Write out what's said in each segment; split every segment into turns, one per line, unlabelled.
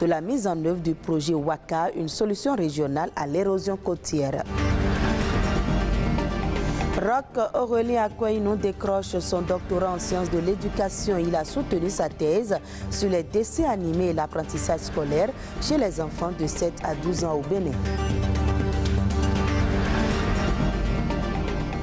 de la mise en œuvre du projet WACA, une solution régionale à l'érosion côtière. Roch Aurélien Akouainou décroche son doctorat en sciences de l'éducation. Il a soutenu sa thèse sur les dessins animés et l'apprentissage scolaire chez les enfants de 7 à 12 ans au Bénin.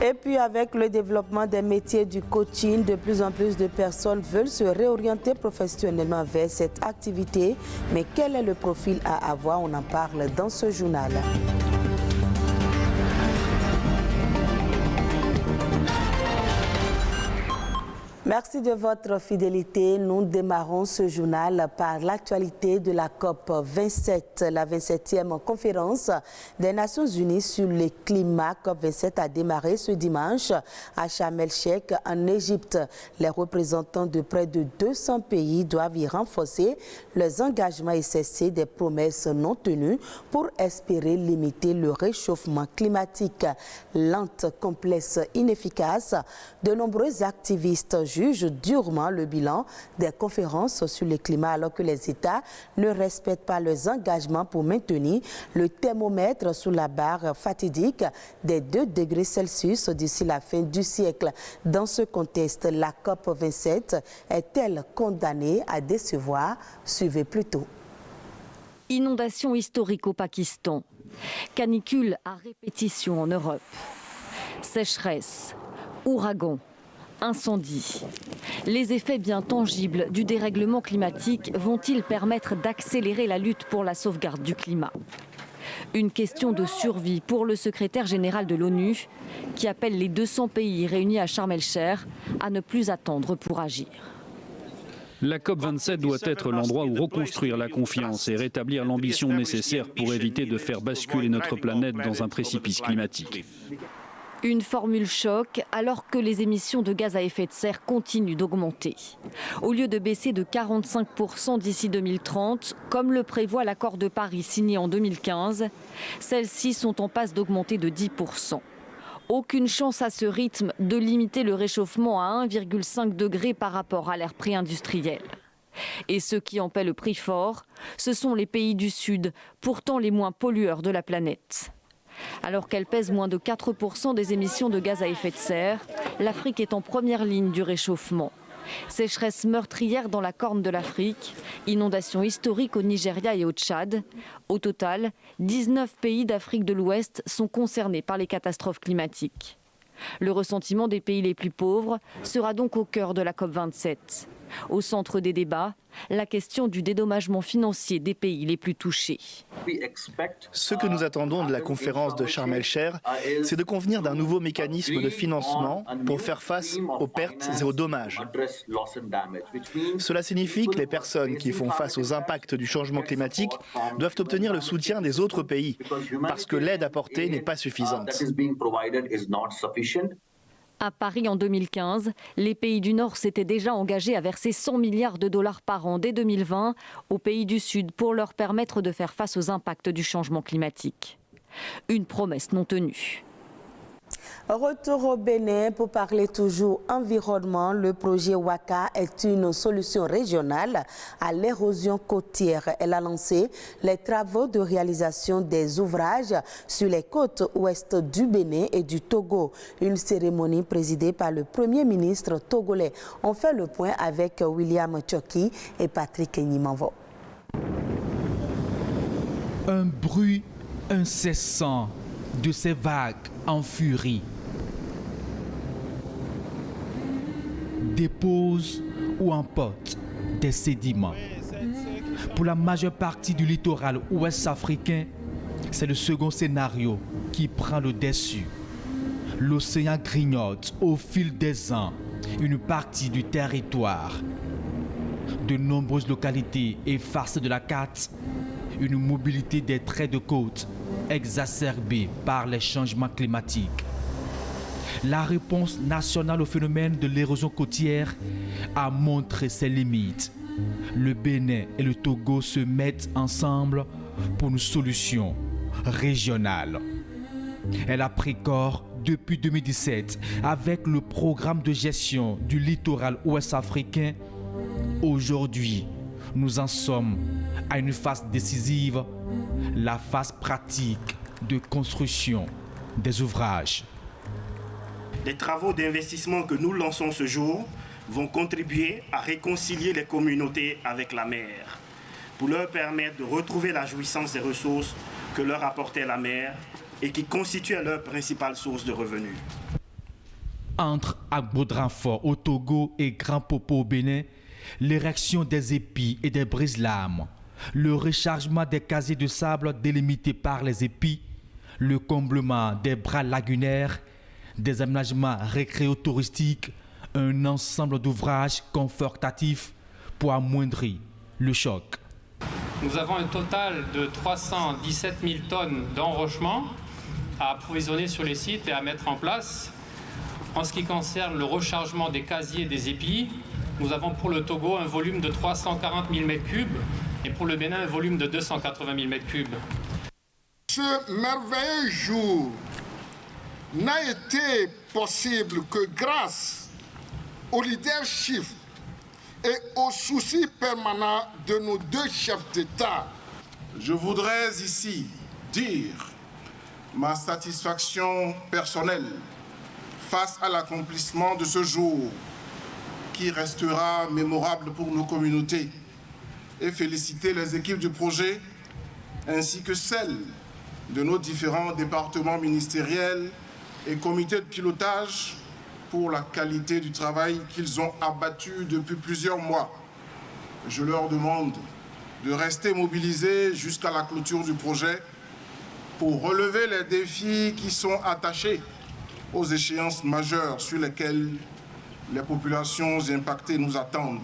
Et puis avec le développement des métiers du coaching, de plus en plus de personnes veulent se réorienter professionnellement vers cette activité. Mais quel est le profil à avoir? On en parle dans ce journal. Merci de votre fidélité. Nous démarrons ce journal par l'actualité de la COP 27, la 27e conférence des Nations Unies sur le climat. COP 27 a démarré ce dimanche à Sharm el-Sheikh en Égypte. Les représentants de près de 200 pays doivent y renforcer leurs engagements et cesser des promesses non tenues pour espérer limiter le réchauffement climatique. Lente, complexe, inefficace, de nombreux activistes jugent durement le bilan des conférences sur le climat alors que les États ne respectent pas leurs engagements pour maintenir le thermomètre sous la barre fatidique des 2 degrés Celsius d'ici la fin du siècle. Dans ce contexte, la COP 27 est-elle condamnée à décevoir? Suivez plutôt.
Inondation historique au Pakistan, canicule à répétition en Europe, sécheresse, ouragan, incendie. Les effets bien tangibles du dérèglement climatique vont-ils permettre d'accélérer la lutte pour la sauvegarde du climat? Une question de survie pour le secrétaire général de l'ONU qui appelle les 200 pays réunis à Sharm el-Sheikh à ne plus attendre pour agir.
La COP27 doit être l'endroit où reconstruire la confiance et rétablir l'ambition nécessaire pour éviter de faire basculer notre planète dans un précipice climatique.
Une formule choc alors que les émissions de gaz à effet de serre continuent d'augmenter. Au lieu de baisser de 45% d'ici 2030, comme le prévoit l'accord de Paris signé en 2015, celles-ci sont en passe d'augmenter de 10%. Aucune chance à ce rythme de limiter le réchauffement à 1,5 degré par rapport à l'ère pré-industrielle. Et ceux qui en paient le prix fort, ce sont les pays du Sud, pourtant les moins pollueurs de la planète. Alors qu'elle pèse moins de 4% des émissions de gaz à effet de serre, l'Afrique est en première ligne du réchauffement. Sécheresse meurtrière dans la Corne de l'Afrique, inondations historiques au Nigeria et au Tchad. Au total, 19 pays d'Afrique de l'Ouest sont concernés par les catastrophes climatiques. Le ressentiment des pays les plus pauvres sera donc au cœur de la COP27. Au centre des débats, la question du dédommagement financier des pays les plus touchés.
Ce que nous attendons de la conférence de Sharm el-Sheikh, c'est de convenir d'un nouveau mécanisme de financement pour faire face aux pertes et aux dommages. Cela signifie que les personnes qui font face aux impacts du changement climatique doivent obtenir le soutien des autres pays, parce que l'aide apportée n'est pas suffisante.
À Paris en 2015, les pays du Nord s'étaient déjà engagés à verser 100 milliards de dollars par an dès 2020 aux pays du Sud pour leur permettre de faire face aux impacts du changement climatique. Une promesse non tenue.
Retour au Bénin pour parler toujours environnement. Le projet WACA est une solution régionale à l'érosion côtière. Elle a lancé les travaux de réalisation des ouvrages sur les côtes ouest du Bénin et du Togo. Une cérémonie présidée par le Premier ministre togolais. On fait le point avec William Tchoki et Patrick Nimanvo.
Un bruit incessant de ces vagues en furie dépose ou emporte des sédiments. Pour la majeure partie du littoral ouest africain, c'est le second scénario qui prend le dessus. L'océan grignote au fil des ans une partie du territoire. De nombreuses localités effacent de la carte une mobilité des traits de côte exacerbée par les changements climatiques. La réponse nationale au phénomène de l'érosion côtière a montré ses limites. Le Bénin et le Togo se mettent ensemble pour une solution régionale. Elle a pris corps depuis 2017 avec le programme de gestion du littoral ouest africain. Aujourd'hui, Nous en sommes à une phase décisive, la phase pratique de construction des ouvrages.
Les travaux d'investissement que nous lançons ce jour vont contribuer à réconcilier les communautés avec la mer, pour leur permettre de retrouver la jouissance des ressources que leur apportait la mer et qui constituaient leur principale source de revenus.
Entre Agbo-Dranfort au Togo et Grand Popo au Bénin, l'érection des épis et des brise-lames, le rechargement des casiers de sable délimités par les épis, le comblement des bras lagunaires, des aménagements récréo-touristiques, un ensemble d'ouvrages confortatifs pour amoindrir le choc.
Nous avons un total de 317 000 tonnes d'enrochement à approvisionner sur les sites et à mettre en place. En ce qui concerne le rechargement des casiers et des épis, nous avons pour le Togo un volume de 340 000 m3 et pour le Bénin un volume de 280 000 m3.
Ce merveilleux jour n'a été possible que grâce au leadership et au souci permanent de nos deux chefs d'État.
Je voudrais ici dire ma satisfaction personnelle face à l'accomplissement de ce jour qui restera mémorable pour nos communautés et féliciter les équipes du projet ainsi que celles de nos différents départements ministériels et comités de pilotage pour la qualité du travail qu'ils ont abattu depuis plusieurs mois. Je leur demande de rester mobilisés jusqu'à la clôture du projet pour relever les défis qui sont attachés aux échéances majeures sur lesquelles les populations impactées nous attendent.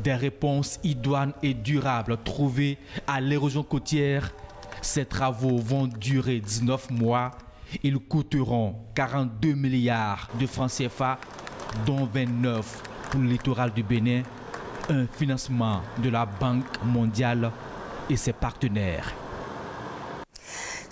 Des réponses idoines et durables trouvées à l'érosion côtière. Ces travaux vont durer 19 mois. Ils coûteront 42 milliards de francs CFA, dont 29 pour le littoral du Bénin, un financement de la Banque mondiale et ses partenaires.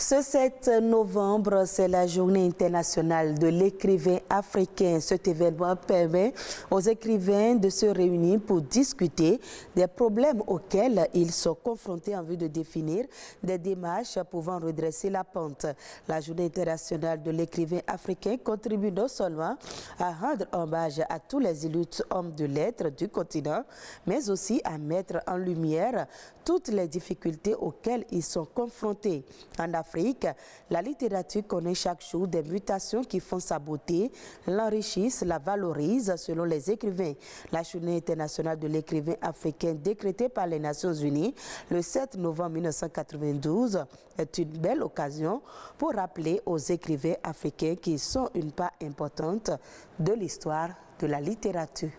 Ce 7 novembre, c'est la journée internationale de l'écrivain africain. Cet événement permet aux écrivains de se réunir pour discuter des problèmes auxquels ils sont confrontés en vue de définir des démarches pouvant redresser la pente. La journée internationale de l'écrivain africain contribue non seulement à rendre hommage à tous les illustres hommes de lettres du continent, mais aussi à mettre en lumière toutes les difficultés auxquelles ils sont confrontés. En Afrique, la littérature connaît chaque jour des mutations qui font sa beauté, l'enrichissent, la valorisent selon les écrivains. La journée internationale de l'écrivain africain décrétée par les Nations Unies le 7 novembre 1992 est une belle occasion pour rappeler aux écrivains africains qu'ils sont une part importante de l'histoire de la littérature.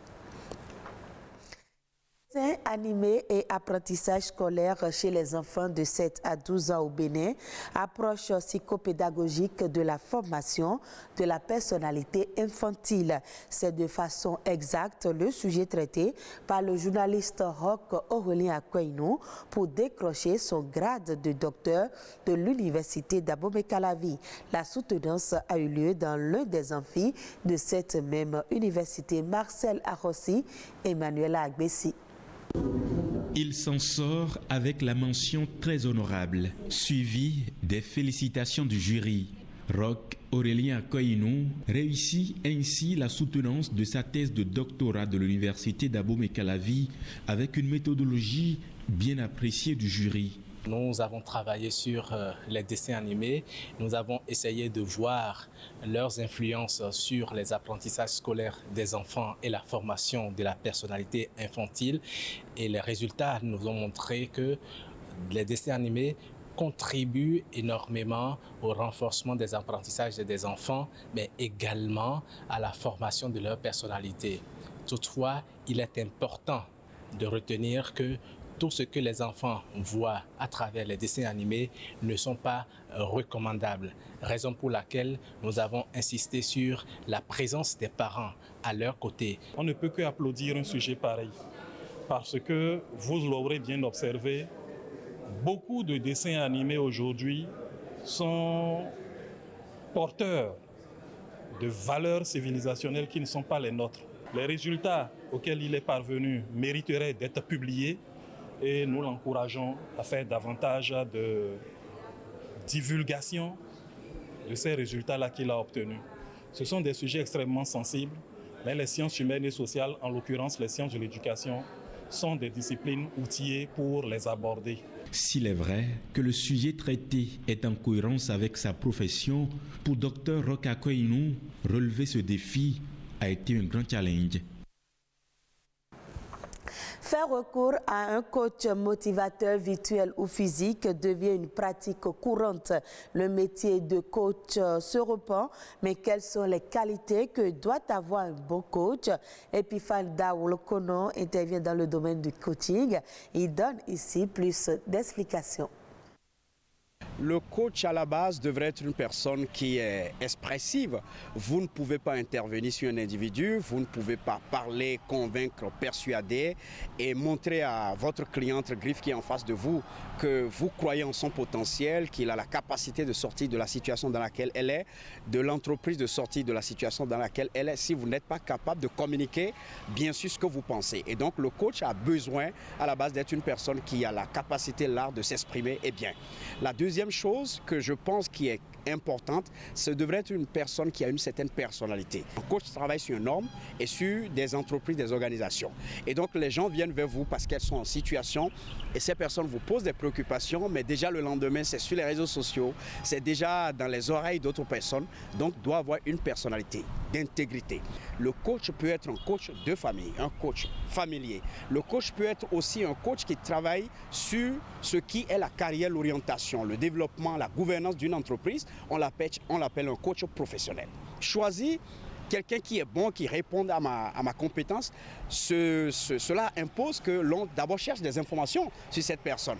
Animé et apprentissage scolaire chez les enfants de 7 à 12 ans au Bénin, approche psychopédagogique de la formation de la personnalité infantile. C'est de façon exacte le sujet traité par le journaliste Roch Aurélien Akouainou pour décrocher son grade de docteur de l'université d'Abomey-Calavi. La soutenance a eu lieu dans l'un des amphis de cette même université. Marcel Arossi, Emmanuel Agbessi.
Il s'en sort avec la mention très honorable, suivie des félicitations du jury. Roch Aurélien Akouainou réussit ainsi la soutenance de sa thèse de doctorat de l'université d'Abomey-Calavi avec une méthodologie bien appréciée du jury.
Nous avons travaillé sur les dessins animés, nous avons essayé de voir leurs influences sur les apprentissages scolaires des enfants et la formation de la personnalité infantile. Et les résultats nous ont montré que les dessins animés contribuent énormément au renforcement des apprentissages des enfants, mais également à la formation de leur personnalité. Toutefois, il est important de retenir que tout ce que les enfants voient à travers les dessins animés ne sont pas recommandables. Raison pour laquelle nous avons insisté sur la présence des parents à leur côté.
On ne peut qu'applaudir un sujet pareil parce que, vous l'aurez bien observé, beaucoup de dessins animés aujourd'hui sont porteurs de valeurs civilisationnelles qui ne sont pas les nôtres. Les résultats auxquels il est parvenu mériteraient d'être publiés et nous l'encourageons à faire davantage de divulgation de ces résultats-là qu'il a obtenus. Ce sont des sujets extrêmement sensibles, mais les sciences humaines et sociales, en l'occurrence les sciences de l'éducation, sont des disciplines outillées pour les aborder.
S'il est vrai que le sujet traité est en cohérence avec sa profession, pour Dr Roch Akoinou, relever ce défi a été un grand challenge.
Faire recours à un coach motivateur virtuel ou physique devient une pratique courante. Le métier de coach se répand, mais quelles sont les qualités que doit avoir un bon coach? Epiphane Daoulokono intervient dans le domaine du coaching. Il donne ici plus d'explications.
Le coach à la base devrait être une personne qui est expressive. Vous ne pouvez pas intervenir sur un individu, vous ne pouvez pas parler, convaincre, persuader et montrer à votre client entre griffes qui est en face de vous que vous croyez en son potentiel, qu'il a la capacité de sortir de la situation dans laquelle elle est, de l'entreprise de sortir de la situation dans laquelle elle est, si vous n'êtes pas capable de communiquer bien sûr ce que vous pensez. Et donc le coach a besoin à la base d'être une personne qui a la capacité, l'art de s'exprimer et bien. La deuxième chose que je pense qui est importante, ce devrait être une personne qui a une certaine personnalité. Un coach travaille sur une norme et sur des entreprises, des organisations. Et donc les gens viennent vers vous parce qu'elles sont en situation et ces personnes vous posent des préoccupations, mais déjà le lendemain, c'est sur les réseaux sociaux, c'est déjà dans les oreilles d'autres personnes, donc doit avoir une personnalité d'intégrité. Le coach peut être un coach de famille, un coach familier. Le coach peut être aussi un coach qui travaille sur ce qui est la carrière, l'orientation, le développement, la gouvernance d'une entreprise. On l'appelle un coach professionnel. Choisir quelqu'un qui est bon, qui répond à ma compétence, cela impose que l'on d'abord cherche des informations sur cette personne.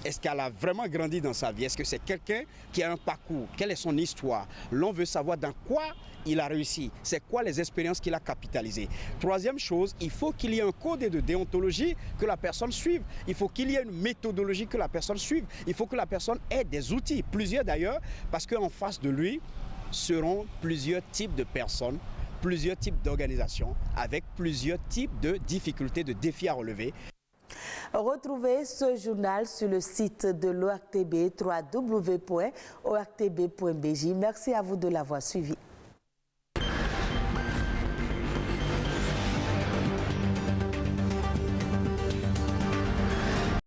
Est-ce qu'elle a vraiment grandi dans sa vie? Est-ce que c'est quelqu'un qui a un parcours? Quelle est son histoire? L'on veut savoir dans quoi il a réussi. C'est quoi les expériences qu'il a capitalisées? Troisième chose, il faut qu'il y ait un code de déontologie que la personne suive. Il faut qu'il y ait une méthodologie que la personne suive. Il faut que la personne ait des outils, plusieurs d'ailleurs, parce qu'en face de lui seront plusieurs types de personnes, plusieurs types d'organisations, avec plusieurs types de difficultés, de défis à relever.
Retrouvez ce journal sur le site de l'ORTB, www.ortb.bj. Merci à vous de l'avoir suivi.